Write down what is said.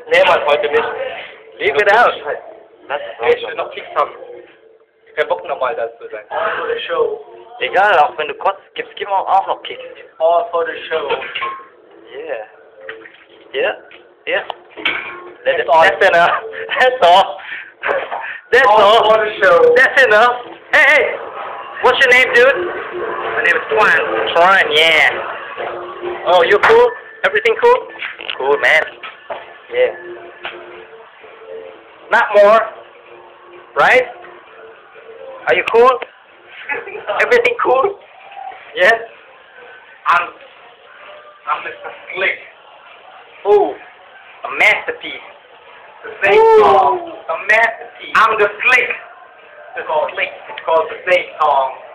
Nehmen wir heute nicht. Leave it out. Das ist Ich will noch Kicks haben. Kein Bock nochmal da zu sein. All for the show. Egal, auch wenn du kotzt, gib auch noch Kicks. All for the show. Yeah. Yeah. Yeah. That's enough. That's all. That's all. For the show. That's enough. Hey! What's your name, dude? My name is Twan. Twan, yeah. Oh, you cool? Everything cool? Cool, man. Yeah. Not more. Right? Are you cool? Everything cool? Yes? I'm Mr. Slick. Ooh, a masterpiece. The same song. A masterpiece. I'm the Slick. It's called Slick. It's called the same song.